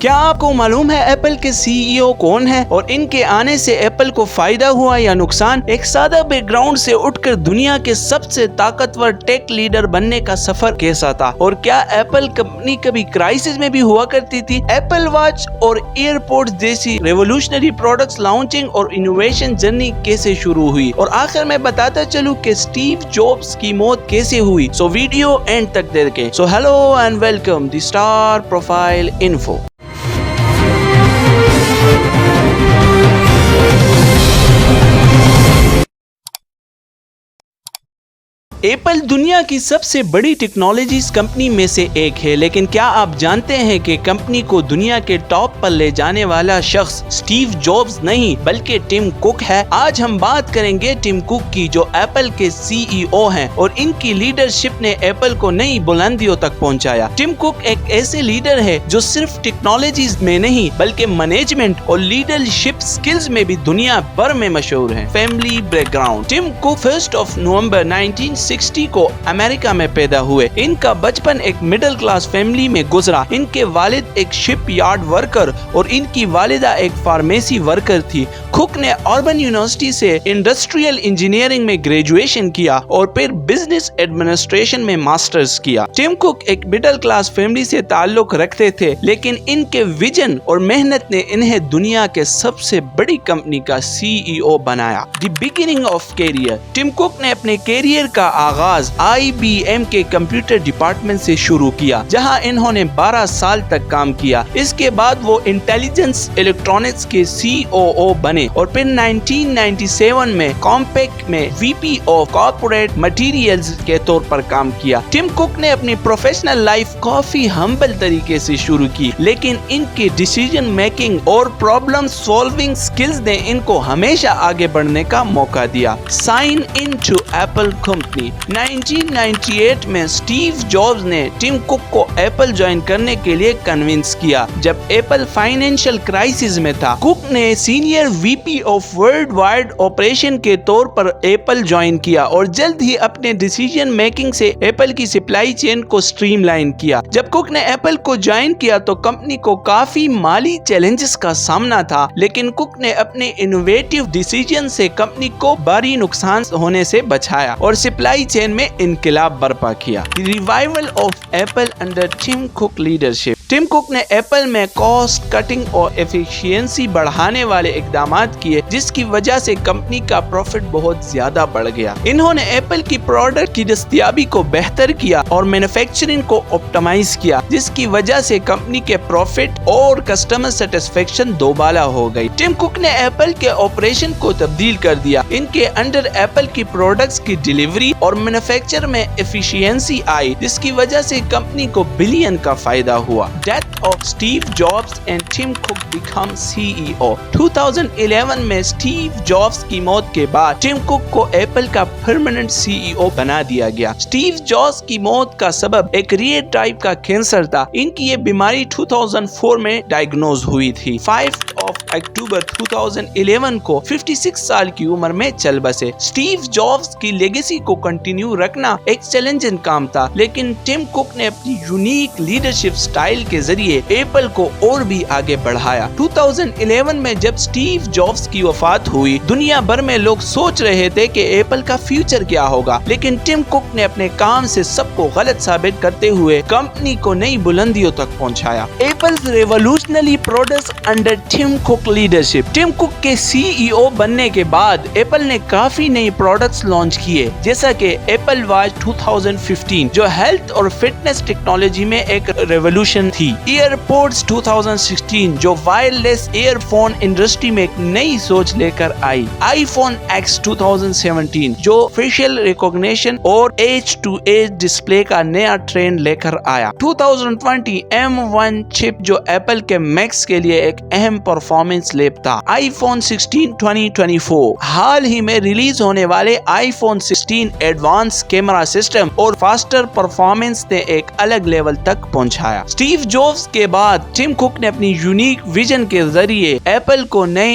کیا آپ کو معلوم ہے ایپل کے سی ای او کون ہے اور ان کے آنے سے ایپل کو فائدہ ہوا یا نقصان؟ ایک سادہ بیک گراؤنڈ سے اٹھ کر دنیا کے سب سے طاقتور ٹیک لیڈر بننے کا سفر کیسا تھا، اور کیا ایپل کمپنی کبھی کرائسس میں بھی ہوا کرتی تھی؟ ایپل واچ اور ایئرپورٹس جیسی ریولوشنری پروڈکٹس لانچنگ اور انوویشن جرنی کیسے شروع ہوئی، اور آخر میں بتاتا چلوں کہ اسٹیو جابز کی موت کیسے ہوئی۔ سو ویڈیو اینڈ تک دیکھیں۔ So hello and welcome the star profile info. Apple دنیا کی سب سے بڑی ٹیکنالوجیز کمپنی میں سے ایک ہے، لیکن کیا آپ جانتے ہیں کہ کمپنی کو دنیا کے ٹاپ پر لے جانے والا شخص اسٹیو جابز نہیں بلکہ ٹم کک ہے؟ آج ہم بات کریں گے ٹم کک کی، جو ایپل کے سی ای او ہیں اور ان کی لیڈرشپ نے ایپل کو نئی بلندیوں تک پہنچایا۔ ٹم کک ایک ایسے لیڈر ہے جو صرف ٹیکنالوجیز میں نہیں بلکہ مینجمنٹ اور لیڈرشپ سکلز میں بھی دنیا بھر میں مشہور ہیں۔ فیملی بیک گراؤنڈ: ٹم کک 1 نومبر 1960 کو امریکہ میں پیدا ہوئے۔ ان کا بچپن ایک مڈل کلاس فیملی میں گزرا۔ ان کے والد ایک شپ یارڈ ورکر اور ان کی والدہ ایک فارمیسی ورکر تھی۔ کک نے آربن یونیورسٹی سے انڈسٹریل انجینئرنگ میں گریجویشن کیا اور پھر بزنس ایڈمنسٹریشن میں ماسٹرز کیا۔ ٹم کک ایک مڈل کلاس فیملی سے تعلق رکھتے تھے، لیکن ان کے ویژن اور محنت نے انہیں دنیا کے سب سے بڑی کمپنی کا سی ای او بنایا۔ The beginning of career: Tim Cook نے اپنے کیریئر کا آغاز آئی بی ایم کے کمپیوٹر ڈپارٹمنٹ سے شروع کیا، جہاں انہوں نے 12 سال تک کام کیا۔ اس کے بعد وہ انٹیلیجنس الیکٹرانکس کے سی او او بنے اور پھر 1997 میں کامپیک میں وی پی آف کارپوریٹ مٹیریلز کے طور پر کام کیا۔ ٹم کک نے اپنی پروفیشنل لائف کافی ہمبل طریقے سے شروع کی، لیکن ان کی ڈیسیژن میکنگ اور پرابلم سالونگ سکلز نے ان کو ہمیشہ آگے بڑھنے کا موقع دیا۔ Sign in to Apple company: 1998 میں اسٹیو جابز نے ٹم کک کو ایپل جوائن کرنے کے لیے کنونس کیا۔ جب ایپل فائنینشیل کرائسس میں تھا، کک نے senior V P of worldwide operation کے طور پر ایپل جوائن کیا اور جلد ہی اپنے ڈیسیژن میکنگ سے ایپل کی سپلائی چین کو سٹریم لائن کیا۔ جب کک نے ایپل کو جوائن کیا تو کمپنی کو کافی مالی چیلنجز کا سامنا تھا، لیکن کک نے اپنے انوویٹیو ڈیسیژن سے کمپنی کو بھاری نقصان ہونے سے بچایا اور سپلائی چین میں انقلاب برپا کیا۔ Revival of Apple under Tim Cook leadership: Tim Cook نے ایپل میں کاسٹ کٹنگ اور ایفیشینسی بڑھانے والے اقدامات کیے، جس کی وجہ سے کمپنی کا پروفٹ بہت زیادہ بڑھ گیا۔ انہوں نے ایپل کی پروڈکٹ کی دستیابی کو بہتر کیا اور مینوفیکچرنگ کو آپٹیمائز کیا، جس کی وجہ سے کمپنی کے پروفٹ اور کسٹمر سیٹسفیکشن دوبالا ہو گئی۔ ٹم کک نے ایپل کے آپریشن کو تبدیل کر دیا۔ ان کے انڈر ایپل کی پروڈکٹس کی ڈیلیوری اور مینوفیکچر میں ایفیشینسی آئی، جس کی وجہ سے کمپنی کو بلین کا فائدہ ہوا۔ Death of Steve Jobs and Tim Cook become C E O: 2011 میں اسٹیو جابز کی موت کے بعد ٹم کک کو ایپل کا پرماننٹ سی ای او بنا دیا گیا۔ اسٹیو جابز کی موت کا سبب ایک ریئر ٹائپ کا کینسر تھا۔ ان کی یہ بیماری 2004 میں ڈائگنوز ہوئی تھی۔ 5 اکتوبر 2011 کو 56 سال کی عمر میں چل بسے۔ اسٹیو جابز کی لیگیسی کو کنٹینیو رکھنا ایک چیلنجنگ کام تھا، لیکن ٹم کک نے اپنی یونیک لیڈرشپ سٹائل کے ذریعے ایپل کو اور بھی آگے بڑھایا۔ 2011 میں جب اسٹیو جابز کی وفات ہوئی، دنیا بھر میں لوگ سوچ رہے تھے کہ ایپل کا فیوچر کیا ہوگا، لیکن ٹم کک نے اپنے کام سے سب کو غلط ثابت کرتے ہوئے کمپنی کو نئی بلندیوں تک پہنچایا۔ Apple revolutionary products under Tim Cook leadership: Tim kick کے سی ای او بننے کے بعد ایپل نے کافی نئی پروڈکٹس لانچ کیے، جیسا کہ ایپل واچ 2015 جو ہیلتھ اور فٹنس ٹیکنالوجی میں ایک ریولوشن تھی، ایئرپورٹس 2016 جو وائرلیس ایئر فون انڈسٹری میں ایک نئی سوچ لے کر آئی، آئی فون ایکس 2017 جو فیشل ریکگنیشن اور ایج ٹو ایج ڈسپلے کا نیا ٹرینڈ لے کر آیا، 2020 M1 چپ جو ایپل کے میکس کے لیے ایک اہم پرفارمنس لیب تھا، آئی فون 16 2024 حال ہی میں ریلیز ہونے والے آئی فون 16 ایڈوانس کیمرہ سسٹم اور فاسٹر پرفارمنس نے ایک الگ لیول تک پہنچایا۔ اسٹیو جابز کے بعد ٹم کک نے اپنی یونیک ویژن کے ذریعے ایپل کو نئے